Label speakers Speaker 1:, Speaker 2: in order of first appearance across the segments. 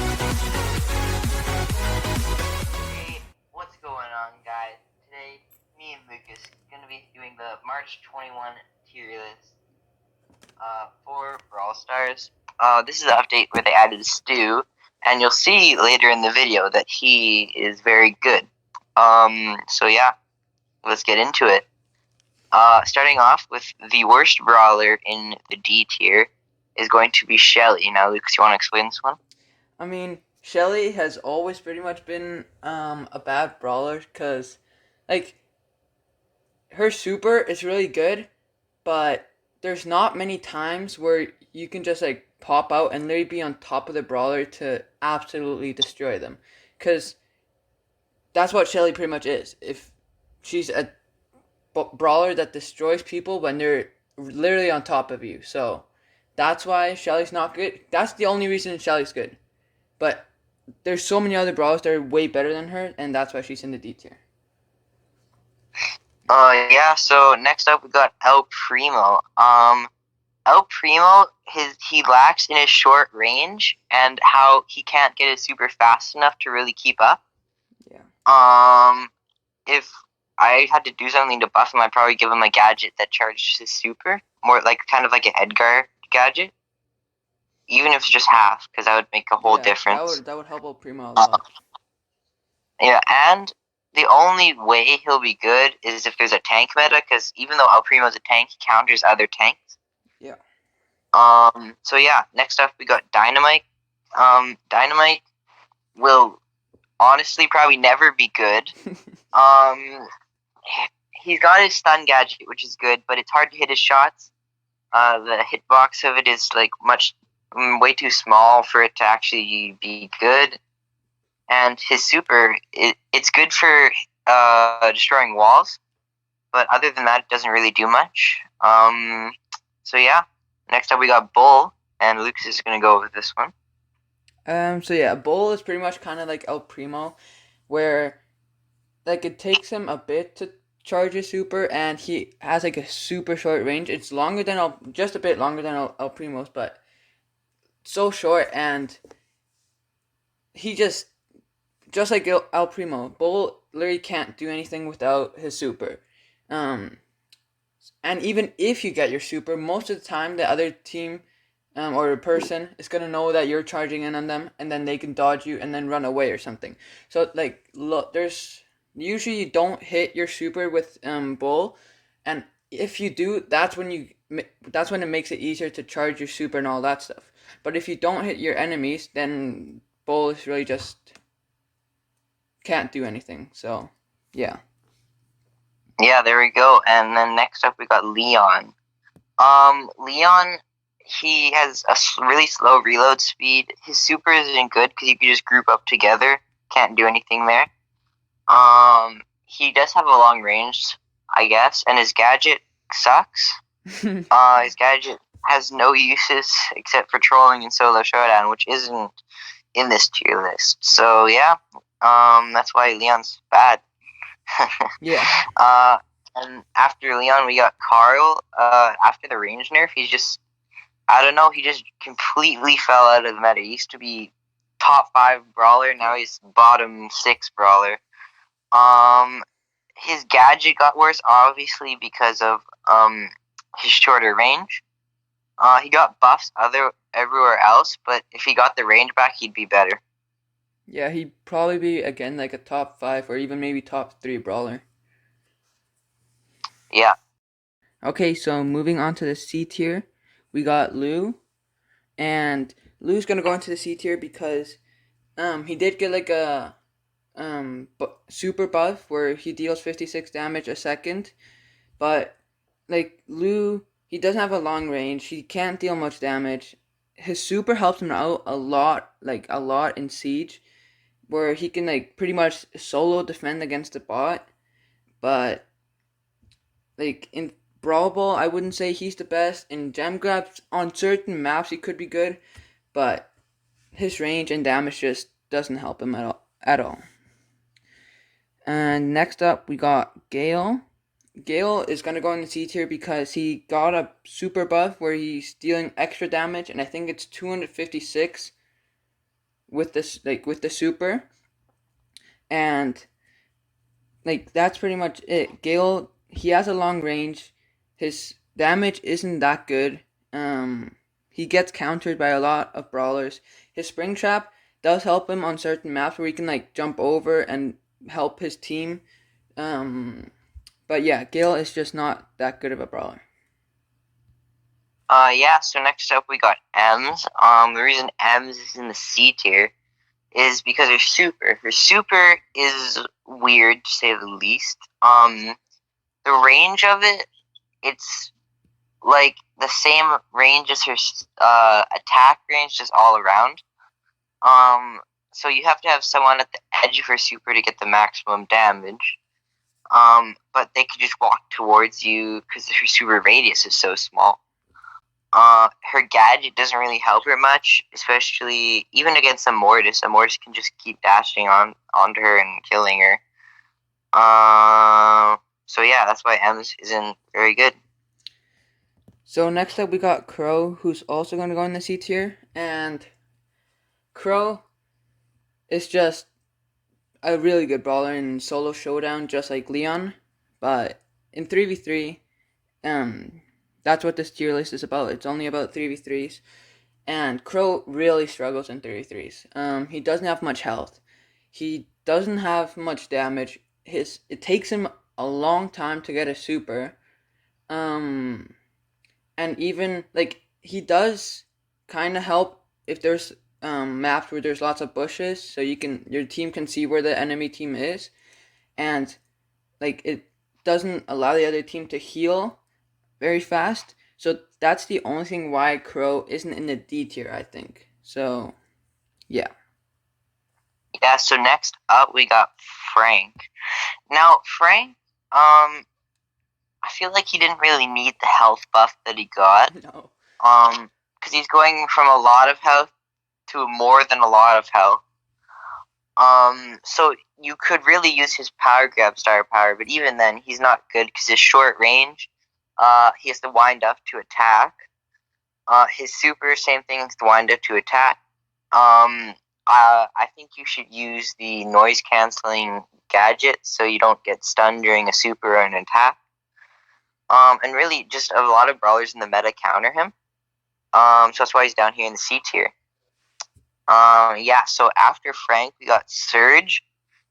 Speaker 1: Hey, what's going on, guys? Today, me and Lucas are going to be doing the March 21 tier list for Brawl Stars. This is an update where they added Stu, and you'll see later in the video that he is very good. So yeah, let's get into it. Starting off with the worst brawler in the D tier is going to be Shelly. Now, Lucas, you want to explain this one?
Speaker 2: I mean, Shelly has always pretty much been a bad brawler because, like, her super is really good, but there's not many times where you can just like pop out and literally be on top of the brawler to absolutely destroy them. Because that's what Shelly pretty much is. If she's a brawler that destroys people when they're literally on top of you. So that's why Shelly's not good. That's the only reason Shelly's good. But there's so many other brawlers that are way better than her, and that's why she's in the D tier.
Speaker 1: Yeah, so next up we got El Primo. El Primo, he lacks in his short range and how he can't get his super fast enough to really keep up.
Speaker 2: Yeah.
Speaker 1: If I had to do something to buff him, I'd probably give him a gadget that charges his super, more like kind of like an Edgar gadget, even if it's just half, because that would make a whole
Speaker 2: Yeah,
Speaker 1: difference.
Speaker 2: that would help El Primo a lot.
Speaker 1: Yeah, and the only way he'll be good is if there's a tank meta, because even though El Primo's a tank, he counters other tanks.
Speaker 2: Yeah.
Speaker 1: So yeah, next up we got Dynamite. Dynamite will honestly probably never be good. He's got his stun gadget, which is good, but it's hard to hit his shots. The hitbox of it is like way too small for it to actually be good. And his super, it's good for destroying walls, but other than that, it doesn't really do much. So yeah, next up we got Bull, and Lucas is gonna go over this one.
Speaker 2: So yeah, Bull is pretty much kind of like El Primo, where like it takes him a bit to charge his super, and he has like a super short range. It's longer than just a bit longer than El Primo's, but so short, and he just like El Primo, Bull literally can't do anything without his super. Um, and even if you get your super, most of the time the other team or a person is gonna know that you're charging in on them, and then they can dodge you and then run away or something. So like, look, there's usually you don't hit your super with Bull, and if you do, that's when it makes it easier to charge your super and all that stuff. But if you don't hit your enemies, then Bull is really just can't do anything. So yeah.
Speaker 1: Yeah, there we go. And then next up we got Leon. Leon, he has a really slow reload speed. His super isn't good because you can just group up together. Can't do anything there. He does have a long range, I guess, and his gadget sucks. His gadget has no uses except for trolling and solo showdown, which isn't in this tier list. So yeah, that's why Leon's bad.
Speaker 2: Yeah.
Speaker 1: And after Leon, we got Carl. After the range nerf, I don't know, he just completely fell out of the meta. He used to be top 5 brawler, now he's bottom 6 brawler. His gadget got worse, obviously, because of his shorter range. He got buffs everywhere else, but if he got the range back, he'd be better.
Speaker 2: Yeah, he'd probably be again like a top 5 or even maybe top 3 brawler.
Speaker 1: Yeah.
Speaker 2: Okay, so moving on to the C tier, we got Lou, and Lou's gonna go into the C tier because he did get like a super buff where he deals 56 damage a second, but like Lou, he doesn't have a long range. He can't deal much damage. His super helps him out a lot, like a lot in siege, where he can like pretty much solo defend against the bot. But like in Brawl Ball, I wouldn't say he's the best. In gem grabs, on certain maps, he could be good, but his range and damage just doesn't help him at all. And next up, we got Gale. Gale is gonna go in the C tier because he got a super buff where he's dealing extra damage, and I think it's 256 with this with the super, and that's pretty much it. Gale, he has a long range. His damage isn't that good. He gets countered by a lot of brawlers. His spring trap does help him on certain maps where he can jump over and help his team. But yeah, Gale is just not that good of a brawler.
Speaker 1: Yeah, so next up we got Ems. The reason Ems is in the C tier is because her super. Her super is weird, to say the least. The range of it, it's like the same range as her attack range, just all around. So you have to have someone at the edge of her super to get the maximum damage. But they can just walk towards you because her super radius is so small. Her gadget doesn't really help her much, especially even against a Mortis. A Mortis can just keep dashing onto her and killing her. So yeah, that's why Ems isn't very good.
Speaker 2: So next up we got Crow, who's also going to go in the C tier, and Crow is just a really good brawler in solo showdown, just like Leon, but in 3v3, that's what this tier list is about. It's only about 3v3s, and Crow really struggles in 3v3s. He doesn't have much health. He doesn't have much damage. It takes him a long time to get a super. And even he does kind of help if there's maps where there's lots of bushes, so your team can see where the enemy team is, and it doesn't allow the other team to heal very fast. So that's the only thing why Crow isn't in the D tier, I think. So yeah.
Speaker 1: Yeah, so next up we got Frank. Now Frank, I feel like he didn't really need the health buff that he got.
Speaker 2: No.
Speaker 1: Because he's going from a lot of health to more than a lot of health. So you could really use his power grab star power, but even then, he's not good because his short range, he has to wind up to attack. His super, same thing, has to wind up to attack. I think you should use the noise canceling gadget so you don't get stunned during a super or an attack. And really, just a lot of brawlers in the meta counter him. So that's why he's down here in the C tier. Yeah, so after Frank, we got Surge.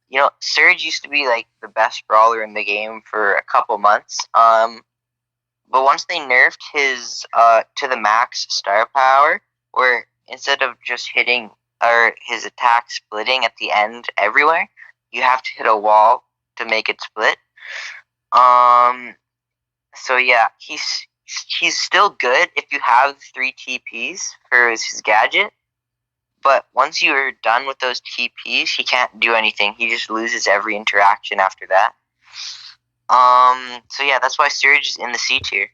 Speaker 1: You know, Surge used to be the best brawler in the game for a couple months. But once they nerfed his to the max star power, where instead of just hitting or his attack splitting at the end everywhere, you have to hit a wall to make it split. So yeah, he's still good if you have 3 TPs for his gadget. But once you're done with those TPs, he can't do anything. He just loses every interaction after that. So yeah, that's why Surge is in the C tier.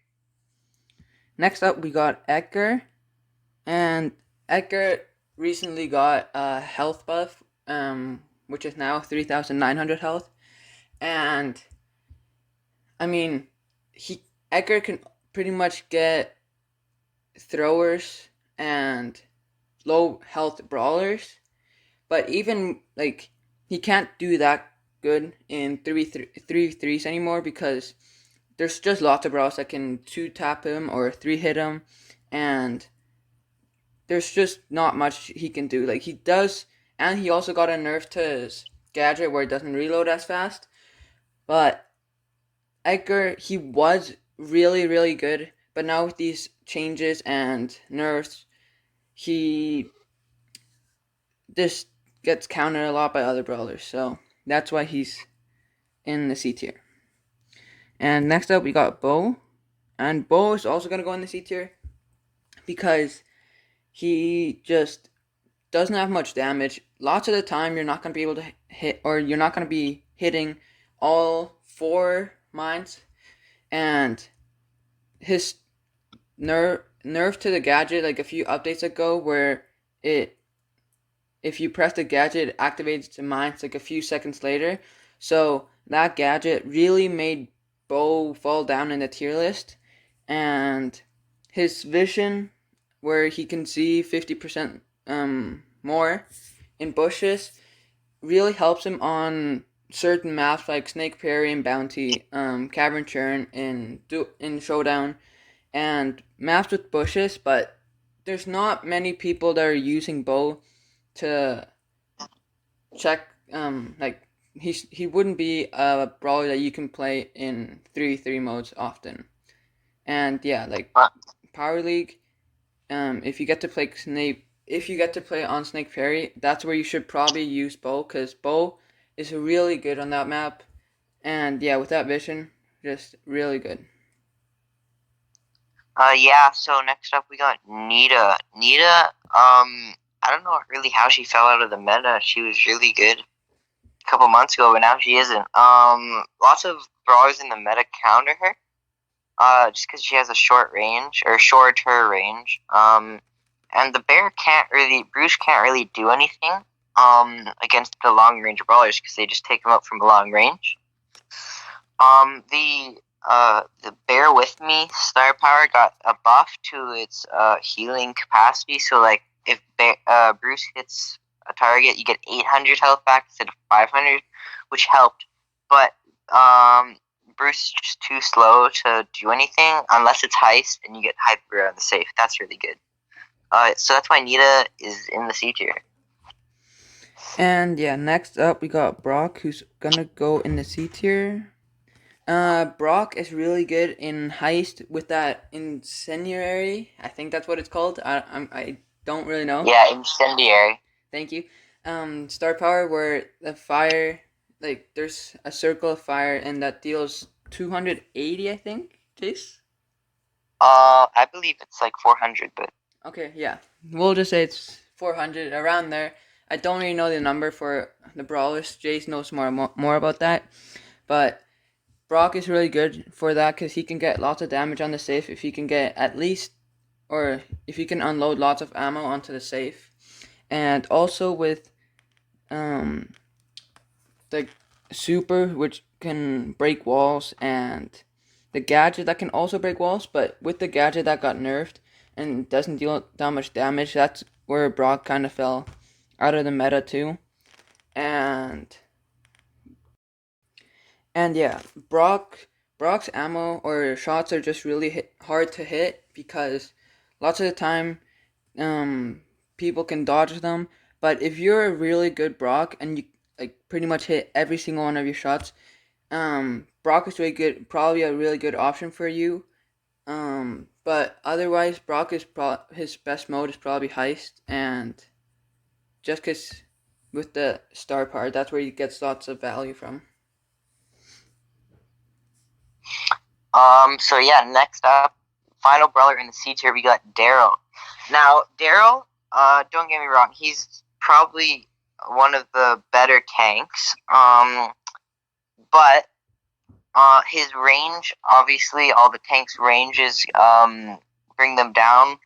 Speaker 2: Next up, we got Ecker, and Ecker recently got a health buff, which is now 3,900 health, and I mean, Ecker can pretty much get throwers and low health brawlers, but even he can't do that good in 3v3s anymore because there's just lots of brawlers that can 2-tap him or 3-hit him, and there's just not much he can do. He does, and he also got a nerf to his gadget where it doesn't reload as fast, but Edgar, he was really, really good, but now with these changes and nerfs, he just gets countered a lot by other brawlers, so that's why he's in the C tier. And next up, we got Bo, and Bo is also going to go in the C tier because he just doesn't have much damage. Lots of the time, you're not going to be able to hit, or you're not going to be hitting all 4 mines, and his nerf to the gadget a few updates ago where if you press the gadget, it activates the mines a few seconds later. So that gadget really made Bo fall down in the tier list, and his vision, where he can see 50% more, in bushes really helps him on certain maps like Snake Prairie and Bounty, Cavern Churn in Showdown, and maps with bushes. But there's not many people that are using bow to check. Like he wouldn't be a brawler that you can play in 3-3 modes often. And yeah, like
Speaker 1: But
Speaker 2: Power League, if you get to play on Snake Prairie, that's where you should probably use bow, because bow is really good on that map. And yeah, with that vision, just really good.
Speaker 1: yeah. So next up we got Nita. Nita, I don't know really how she fell out of the meta. She was really good a couple months ago, but now she isn't. Lots of brawlers in the meta counter her. Just because she has a shorter range. And Bruce can't really do anything, against the long range brawlers because they just take them out from a long range. The Bear With Me star power got a buff to its healing capacity. So like if Bruce hits a target, you get 800 health back instead of 500, which helped. But Bruce is just too slow to do anything unless it's heist and you get hyper on the safe. That's really good. So that's why Nita is in the C tier.
Speaker 2: And yeah, next up we got Brock, who's gonna go in the C tier. Brock is really good in heist with that incendiary. I think that's what it's called. I don't really know.
Speaker 1: Yeah, incendiary.
Speaker 2: Thank you. Star power where the fire, like there's a circle of fire and that deals 280. I think. Chase.
Speaker 1: I believe it's like 400, but
Speaker 2: Okay, yeah. We'll just say it's 400 around there. I don't really know the number for the brawlers. Jace knows more about that, but Brock is really good for that because he can get lots of damage on the safe if he can get at least, or if he can unload lots of ammo onto the safe. And also with the super, which can break walls, and the gadget that can also break walls, but with the gadget that got nerfed and doesn't deal that much damage, that's where Brock kind of fell out of the meta too. And yeah, Brock's ammo or shots are just really hard to hit because lots of the time, people can dodge them. But if you're a really good Brock and you like pretty much hit every single one of your shots, Brock is really good, probably a really good option for you. But otherwise, Brock is his best mode is probably heist, and just cause with the star power, that's where he gets lots of value from.
Speaker 1: So yeah, next up, final brawler in the C tier, we got Darryl. Now, Darryl, don't get me wrong, he's probably one of the better tanks. But his range, obviously, all the tanks' ranges bring them down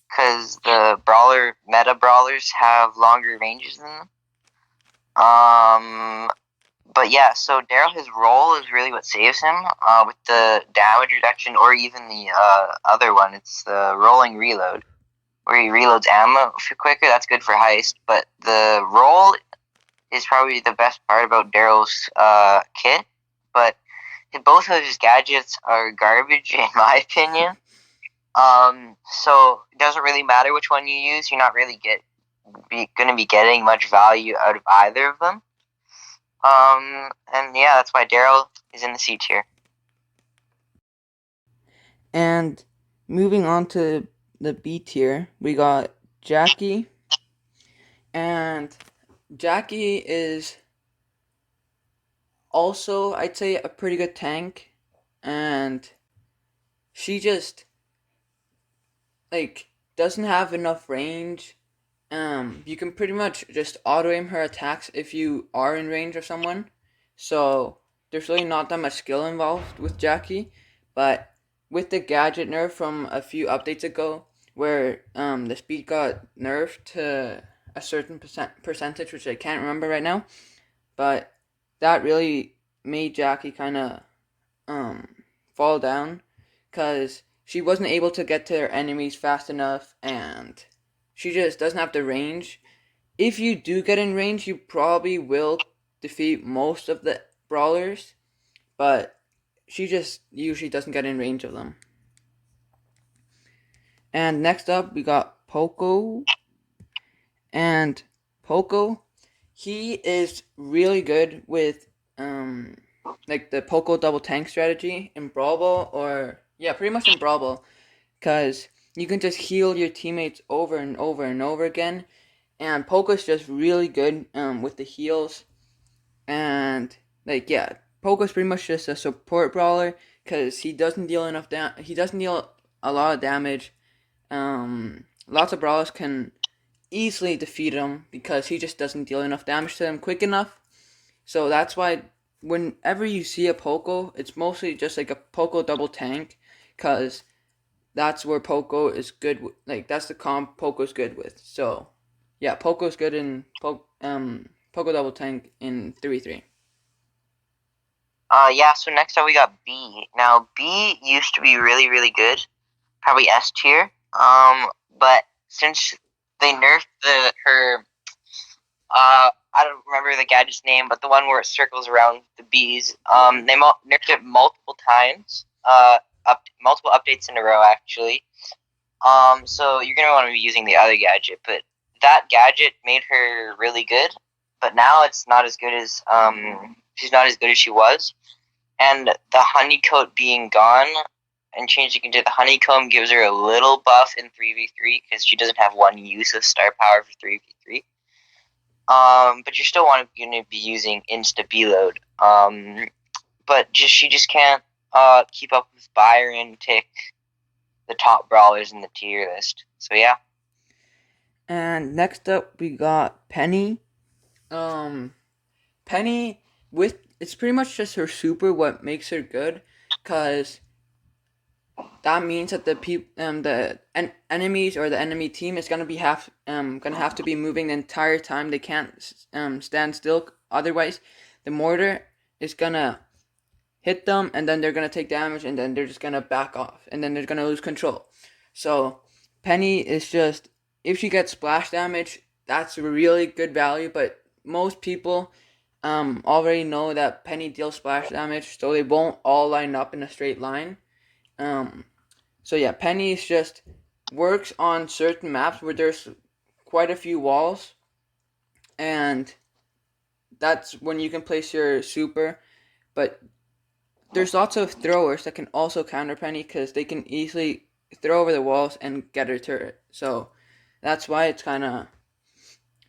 Speaker 1: because the meta brawlers have longer ranges than them. But yeah, so Darryl, his role is really what saves him, with the damage reduction, or even the other one. It's the rolling reload, where he reloads ammo quicker. That's good for heist, but the roll is probably the best part about Darryl's kit. But both of his gadgets are garbage, in my opinion. So it doesn't really matter which one you use. You're not really going to be getting much value out of either of them. And yeah, that's why Darryl is in the C tier.
Speaker 2: And moving on to the B tier, we got Jacky. And Jacky is also, I'd say, a pretty good tank. And she just, like, doesn't have enough range. You can pretty much just auto aim her attacks if you are in range of someone. So there's really not that much skill involved with Jacky. But with the gadget nerf from a few updates ago, where the speed got nerfed to a certain percentage, which I can't remember right now, but that really made Jacky kind of fall down because she wasn't able to get to her enemies fast enough, and she just doesn't have the range. if you do get in range, you probably will defeat most of the brawlers, but she just usually doesn't get in range of them. And next up, we got Pogo. And Pogo, he is really good with like the Pogo double tank strategy in Brawl Ball, or yeah, pretty much in Brawl Ball, because you can just heal your teammates over and over and over again. And Pogo's just really good with the heals, and like yeah, Pogo's pretty much just a support brawler because he doesn't deal enough he doesn't deal a lot of damage. Lots of brawlers can easily defeat him because he just doesn't deal enough damage to them quick enough. So that's why whenever you see a Pogo, it's mostly just like a Pogo double tank, because that's where Pogo is good. Like that's the comp Pogo's good with. So yeah, Pogo's good in Pogo double tank in 3-3.
Speaker 1: Yeah, so next up we got B. Now, B used to be really, really good. Probably S tier. But since they nerfed her, I don't remember the gadget's name, but the one where it circles around the bees, they nerfed it multiple times. Multiple updates in a row, actually. So you're gonna want to be using the other gadget, but that gadget made her really good. But now it's not as good as she's not as good as she was. And the honeycoat being gone and changing into the honeycomb gives her a little buff in 3v3 because she doesn't have one use of star power for 3v3. But you're still going to be using insta B-load. But she just can't keep up with Byron, Tick, the top brawlers in the tier list. So yeah.
Speaker 2: And next up we got Penny. Penny, with it's pretty much just her super what makes her good, cause that means that enemies or the enemy team is gonna have to be moving the entire time. They can't stand still. Otherwise, the mortar is gonna hit them, and then they're gonna take damage, and then they're just gonna back off, and then they're gonna lose control. So Penny is just, if she gets splash damage, that's really good value. But most people already know that Penny deals splash damage, so they won't all line up in a straight line. So yeah, Penny is just works on certain maps where there's quite a few walls, and that's when you can place your super. But there's lots of throwers that can also counter Penny because they can easily throw over the walls and get her turret. So that's why it's kind of,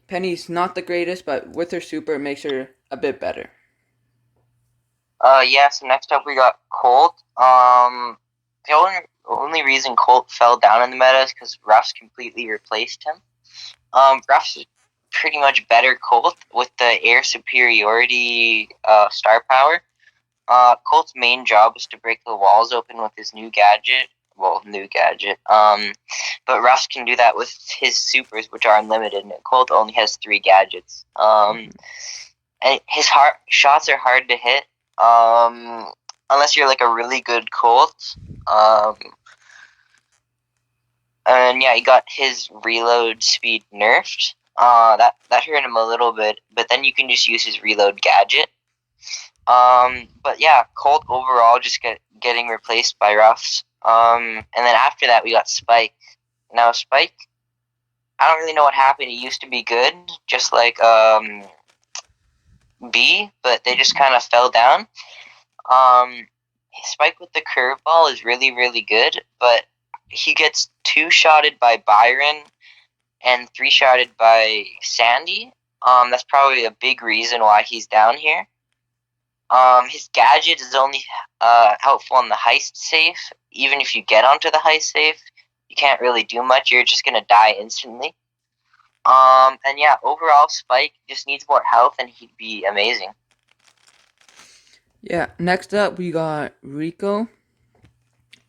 Speaker 2: Penny's not the greatest, but with her super, it makes her a bit better.
Speaker 1: Yeah, so next up we got Colt. The only reason Colt fell down in the meta is because Ruff's completely replaced him. Ruff's pretty much better Colt with the air superiority star power. Colt's main job was to break the walls open with his new gadget. Well, new gadget. But Ruff's can do that with his supers, which are unlimited, and Colt only has 3 gadgets. And his shots are hard to hit. Unless you're like a really good Colt. And yeah, he got his reload speed nerfed. That hurt him a little bit, but then you can just use his reload gadget. But yeah, Colt overall just getting replaced by Ruffs. And then after that we got Spike. Now Spike, I don't really know what happened. He used to be good, just like B, but they just kind of fell down. Spike with the curveball is really, really good, but he gets 2-shotted by Byron and 3-shotted by Sandy. That's probably a big reason why he's down here. His gadget is only helpful on the heist safe. Even if you get onto the heist safe, you can't really do much. You're just gonna die instantly. And yeah, overall, Spike just needs more health, and he'd be amazing.
Speaker 2: Yeah, next up we got Rico.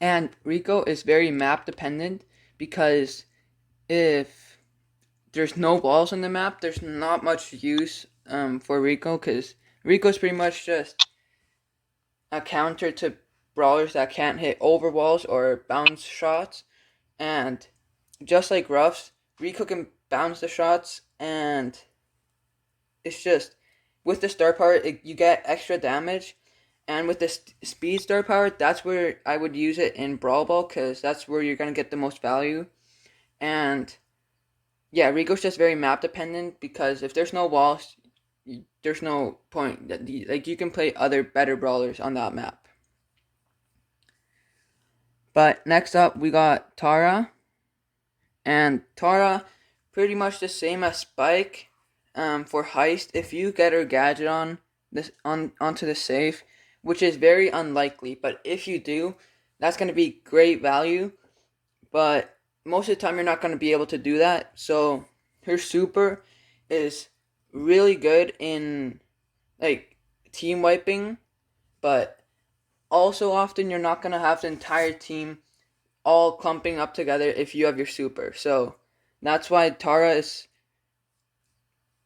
Speaker 2: And Rico is very map dependent because if there's no walls on the map, there's not much use for Rico, because Rico's pretty much just a counter to brawlers that can't hit over walls or bounce shots. And just like Ruffs, Rico can bounce the shots, and it's just with the star power you get extra damage, and with the speed star power, that's where I would use it in Brawl Ball because that's where you're gonna get the most value. And yeah, Rico's just very map dependent because if there's no walls, there's no point that like you can play other better brawlers on that map. But next up we got Tara, and Tara pretty much the same as Spike. For heist, if you get her gadget onto the safe, which is very unlikely, but if you do, that's gonna be great value. But most of the time, you're not gonna be able to do that. So her super is really good in like team wiping, but also often you're not gonna have the entire team all clumping up together if you have your super. So that's why Tara is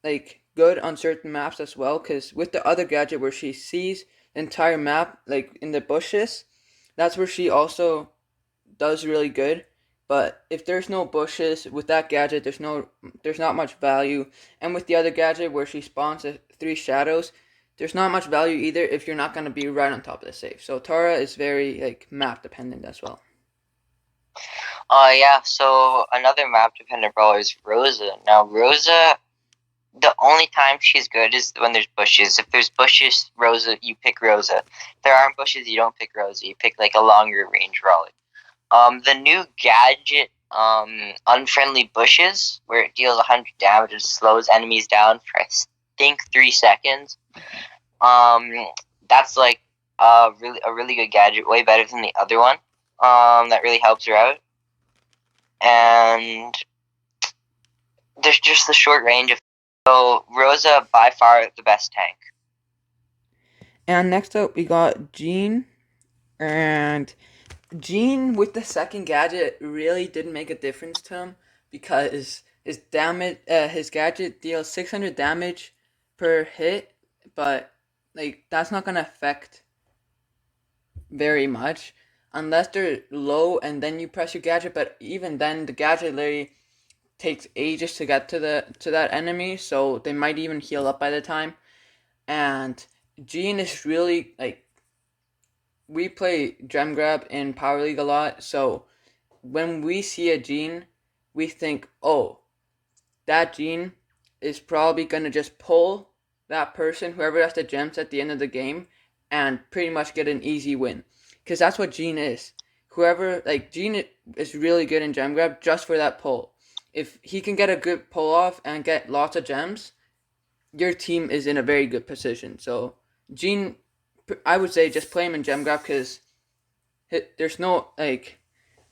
Speaker 2: like good on certain maps as well, because with the other gadget where she sees the entire map like in the bushes, that's where she also does really good. But if there's no bushes with that gadget, there's not much value. And with the other gadget where she spawns the 3 shadows, there's not much value either if you're not gonna be right on top of the safe. So Tara is very like map dependent as well.
Speaker 1: Yeah, so another map dependent brawler is Rosa. Now Rosa, the only time she's good is when there's bushes. If there's bushes, Rosa, you pick Rosa. If there aren't bushes, you don't pick Rosa. You pick like a longer range brawler. The new gadget, Unfriendly Bushes, where it deals 100 damage and slows enemies down for I think 3 seconds. That's like a really good gadget, way better than the other one. That really helps her out. And there's just the short range of. So Rosa by far the best tank.
Speaker 2: And next up we got Jean, and Jean with the second gadget really didn't make a difference to him because his gadget deals 600 damage per hit, but like that's not gonna affect very much unless they're low and then you press your gadget. But even then, the gadget literally takes ages to get to that enemy, so they might even heal up by the time. And Jean is really like, we play Gem Grab in Power League a lot, so when we see a Jean, we think, oh, that Jean is probably gonna just pull that person, whoever has the gems at the end of the game, and pretty much get an easy win. Because that's what Jean is. Whoever, like, Jean is really good in Gem Grab just for that pull. If he can get a good pull off and get lots of gems, your team is in a very good position. So Jean, I would say just play him in Gem Grab because there's no like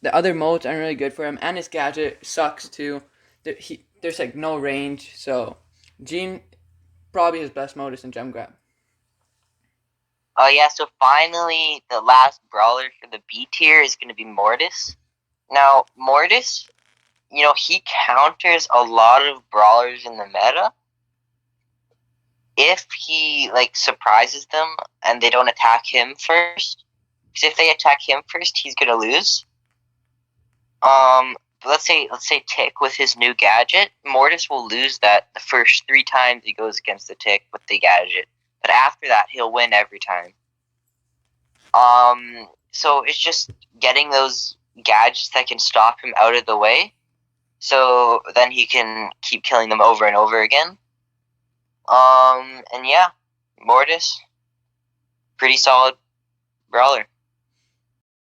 Speaker 2: the other modes aren't really good for him, and his gadget sucks too. There's like no range, so Jean probably his best mode is in Gem Grab.
Speaker 1: Yeah, so finally the last brawler for the B tier is gonna be Mortis. Now Mortis, he counters a lot of brawlers in the meta if he like surprises them and they don't attack him first. Because if they attack him first, he's gonna lose. Let's say Tick with his new gadget, Mortis will lose that the first 3 times he goes against the Tick with the gadget, but after that he'll win every time. So it's just getting those gadgets that can stop him out of the way, so then he can keep killing them over and over again. And yeah, Mortis, pretty solid brawler.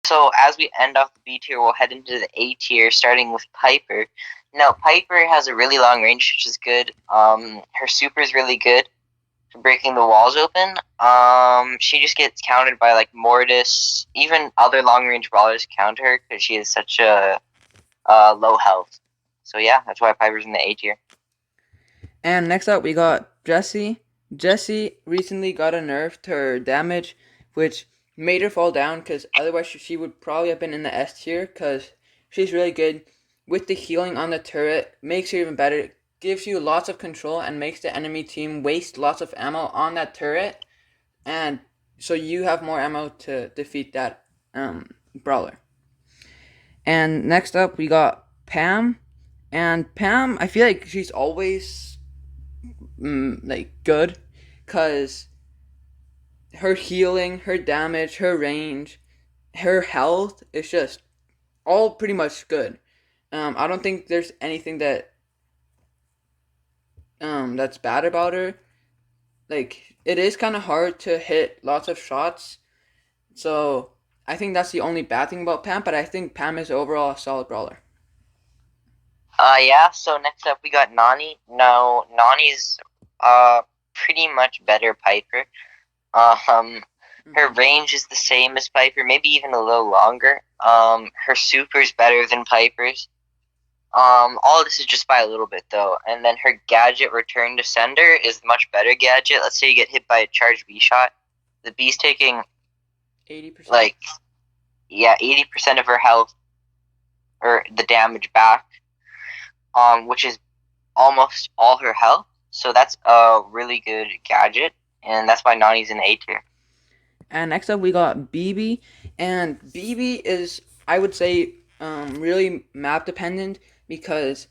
Speaker 1: So as we end off the B tier, we'll head into the A tier, starting with Piper. Now, Piper has a really long range, which is good. Her super is really good for breaking the walls open. She just gets countered by like Mortis, even other long range brawlers counter her because she has such a low health. So yeah, that's why Piper's in the A tier.
Speaker 2: And next up, we got Jessie. Jessie recently got a nerf to her damage, which made her fall down because otherwise she would probably have been in the S tier because she's really good with the healing on the turret, makes her even better, gives you lots of control and makes the enemy team waste lots of ammo on that turret, and so you have more ammo to defeat that brawler. And next up we got Pam, And Pam, I feel like she's always like good, cause her healing, her damage, her range, her health is just all pretty much good. I don't think there's anything that's bad about her. Like it is kind of hard to hit lots of shots, so I think that's the only bad thing about Pam. But I think Pam is overall a solid brawler.
Speaker 1: Yeah, so next up we got Nani. No, Nani's pretty much better Piper. Her
Speaker 2: Mm-hmm.
Speaker 1: range is the same as Piper, maybe even a little longer. Her super's better than Piper's. All this is just by a little bit though. And then her gadget return to sender is the much better gadget. Let's say you get hit by a charged B shot. The B's taking
Speaker 2: 80%.
Speaker 1: like 80% of her health or the damage back. Which is almost all her health. So that's a really good gadget, and that's why Nani's in A tier.
Speaker 2: And next up we got BB, and BB is I would say really map dependent because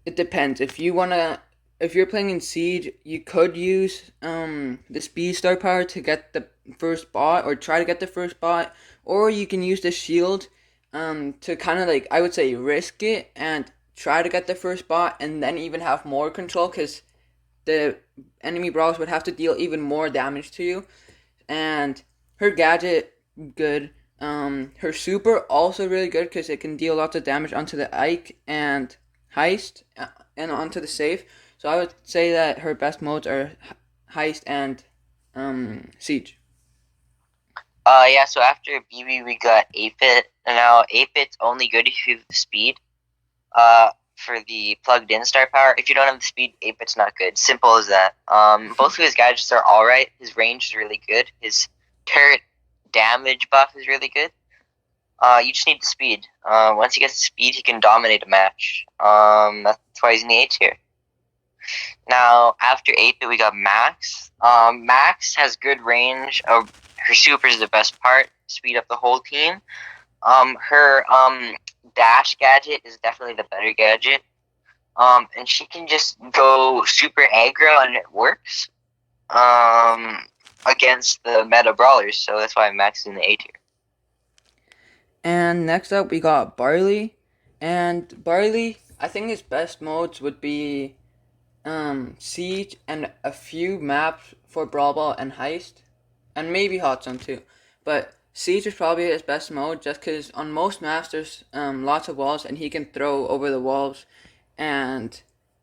Speaker 2: it depends. If you're playing in Siege, you could use the speed star power to get the first bot or try to get the first bot, or you can use the shield to kind of like I would say risk it and try to get the first bot and then even have more control because the enemy brawlers would have to deal even more damage to you. And her gadget good. Her super also really good because it can deal lots of damage onto the Ike and Heist and onto the safe. So I would say that her best modes are Heist and Siege.
Speaker 1: Yeah, so after BB we got 8-bit. Now 8-bit's only good if you have the speed. For the plugged in star power. If you don't have the speed, 8-bit's not good. Simple as that. Both of his gadgets are alright. His range is really good. His turret damage buff is really good. You just need the speed. Once he gets the speed, he can dominate a match. That's why he's in the A tier. Now, after 8-bit, we got Max. Max has good range. Her super is the best part. Speed up the whole team. Her dash gadget is definitely the better gadget. And she can just go super aggro and it works. Against the meta brawlers, so that's why Max is in the A tier.
Speaker 2: And next up we got Barley. And Barley, I think his best modes would be Siege and a few maps for Brawl Ball and Heist, and maybe Hot Zone too. But Siege is probably his best mode just because on most maps there's lots of walls and he can throw over the walls, and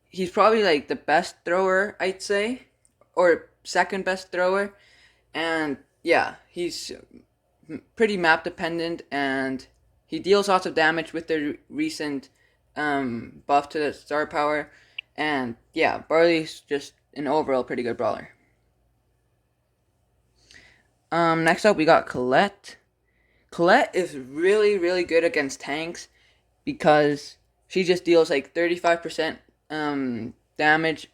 Speaker 2: he's probably like the best thrower I'd say, or second best thrower, and yeah, he's pretty map dependent and he deals lots of damage with the recent buff to the star power. And yeah, Barley's just an overall pretty good brawler. Next up we got Colette. Colette is really really good against tanks because she just deals like 35% damage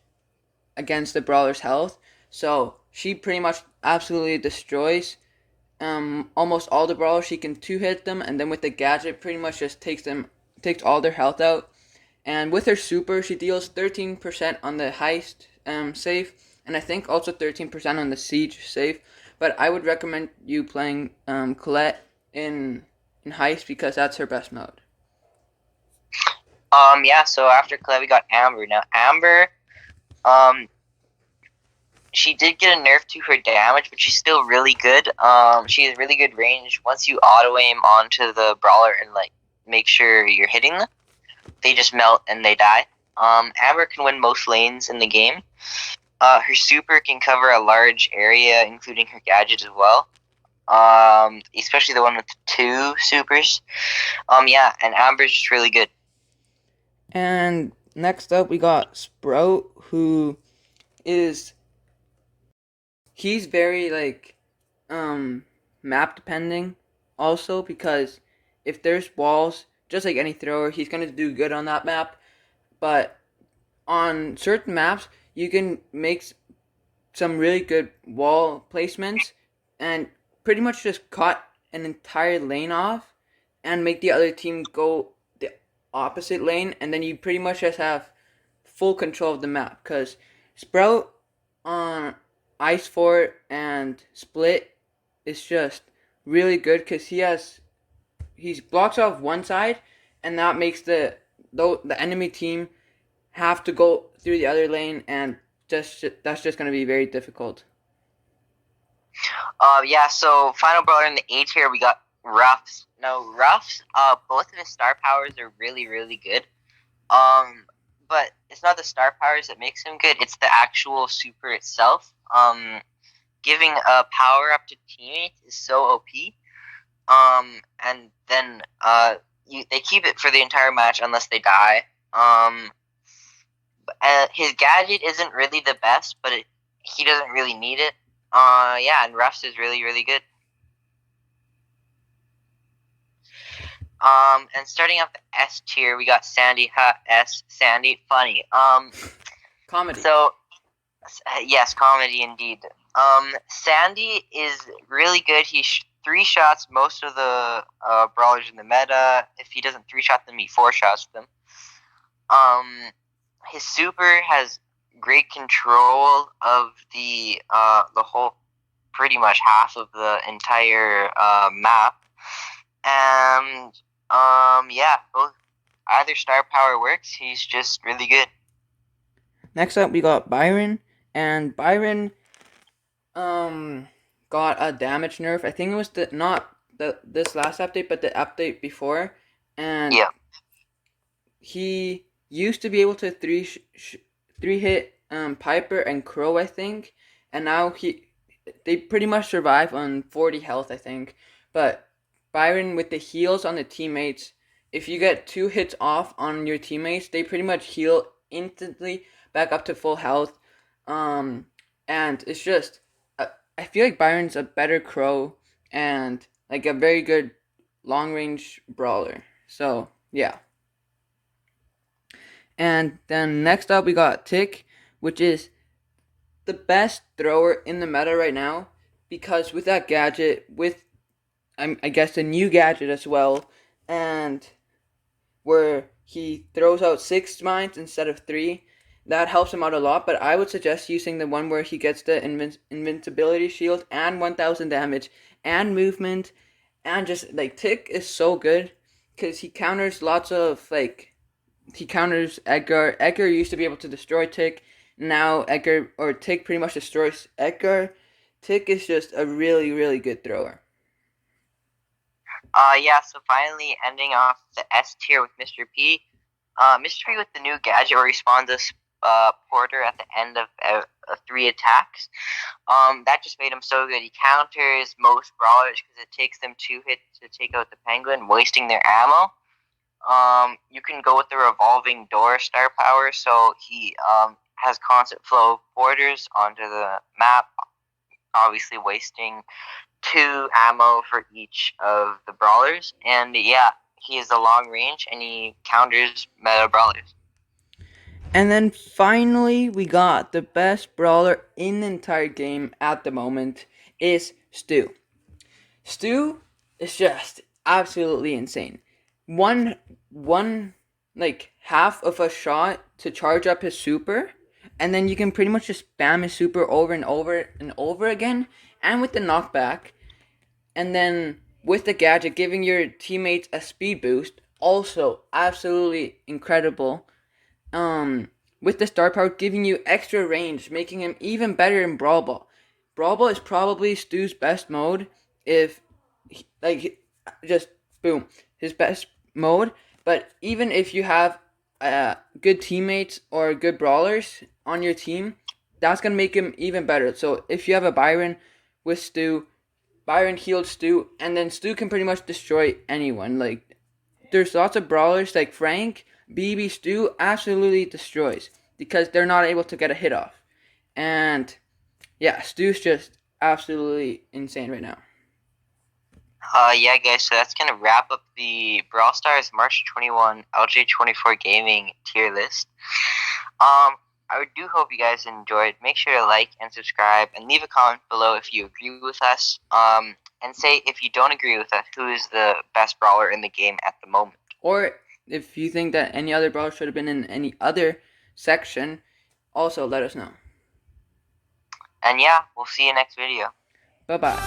Speaker 2: against the brawler's health. So she pretty much absolutely destroys almost all the brawlers. She can two hit them, and then with the gadget, pretty much just takes all their health out. And with her super, she deals 13% on the heist save, and I think also 13% on the siege save. But I would recommend you playing Colette in heist because that's her best mode.
Speaker 1: Yeah, so after Clay, we got Amber. Now, Amber, she did get a nerf to her damage, but she's still really good. She has really good range. Once you auto aim onto the brawler and like make sure you're hitting them, they just melt and they die. Amber can win most lanes in the game. Her super can cover a large area, including her gadget as well. Especially the one with the 2 supers. Yeah, and Amber's just really good.
Speaker 2: And next up, we got Sprout, who is he's very like map depending also because if there's walls, just like any thrower, he's gonna do good on that map. But on certain maps, you can make some really good wall placements and pretty much just cut an entire lane off and make the other team go opposite lane, and then you pretty much just have full control of the map. Because Sprout on Ice Fort and Split is just really good because he blocks off one side, and that makes the enemy team have to go through the other lane, and that's just going to be very difficult.
Speaker 1: Yeah, so final brawler in the A tier, we got Ruffs. Now, Ruffs, both of his star powers are really, really good. But it's not the star powers that makes him good, it's the actual super itself. Giving a power up to teammates is so OP. And then, they keep it for the entire match unless they die. His gadget isn't really the best, but he doesn't really need it. Yeah, and Ruffs is really, really good. And starting off the S tier, we got Sandy. Sandy, funny.
Speaker 2: Comedy.
Speaker 1: So, yes, comedy indeed. Sandy is really good. He 3-shots most of the brawlers in the meta. If he doesn't 3-shot them, he 4-shots them. His super has great control of the whole, pretty much half of the entire map, and yeah, both either star power works. He's just really good.
Speaker 2: Next up, we got Byron, and Byron got a damage nerf. I think it was this last update, but the update before, and
Speaker 1: Yeah.
Speaker 2: he used to be able to three hit Piper and Crow, I think, and now they pretty much survive on 40 health, I think. But Byron, with the heals on the teammates, if you get 2 hits off on your teammates, they pretty much heal instantly back up to full health. And it's just, I feel like Byron's a better Crow and like a very good long range brawler. So yeah. And then next up we got Tick, which is the best thrower in the meta right now, because with that gadget, with I guess a new gadget as well, and where he throws out 6 mines instead of 3, that helps him out a lot. But I would suggest using the one where he gets the invincibility shield and 1000 damage and movement, and just like Tick is so good because he counters lots of he counters Edgar. Edgar used to be able to destroy Tick. Now Edgar or Tick pretty much destroys Edgar. Tick is just a really, really good thrower.
Speaker 1: Yeah, so finally ending off the S tier with Mr. P. Mr. P with the new gadget where he spawns a porter at the end of 3 attacks. That just made him so good. He counters most brawlers because it takes them 2 hits to take out the penguin, wasting their ammo. You can go with the revolving door star power, so he has constant flow of porters onto the map, obviously wasting 2 ammo for each of the brawlers. And yeah, he is a long range and he counters meta brawlers.
Speaker 2: And then finally, we got the best brawler in the entire game at the moment is Stu. Stu is just absolutely insane. One like half of a shot to charge up his super, and then you can pretty much just spam his super over and over and over again, and with the knockback, and then with the gadget giving your teammates a speed boost, also absolutely incredible. With the star power giving you extra range, making him even better in Brawl Ball. Brawl Ball is probably Stu's best mode. If just boom, his best mode. But even if you have good teammates or good brawlers on your team, that's gonna make him even better. So if you have a Byron with Stu, Byron healed Stu, and then Stu can pretty much destroy anyone. Like, there's lots of brawlers like Frank, BB, Stu absolutely destroys because they're not able to get a hit off. And yeah, Stu's just absolutely insane right now.
Speaker 1: Yeah, guys, so that's going to wrap up the Brawl Stars March 21 LJ24 Gaming tier list. I do hope you guys enjoyed. Make sure to like and subscribe and leave a comment below if you agree with us. And say if you don't agree with us, who is the best brawler in the game at the moment.
Speaker 2: Or if you think that any other brawler should have been in any other section, also let us know.
Speaker 1: And yeah, we'll see you next video.
Speaker 2: Bye-bye.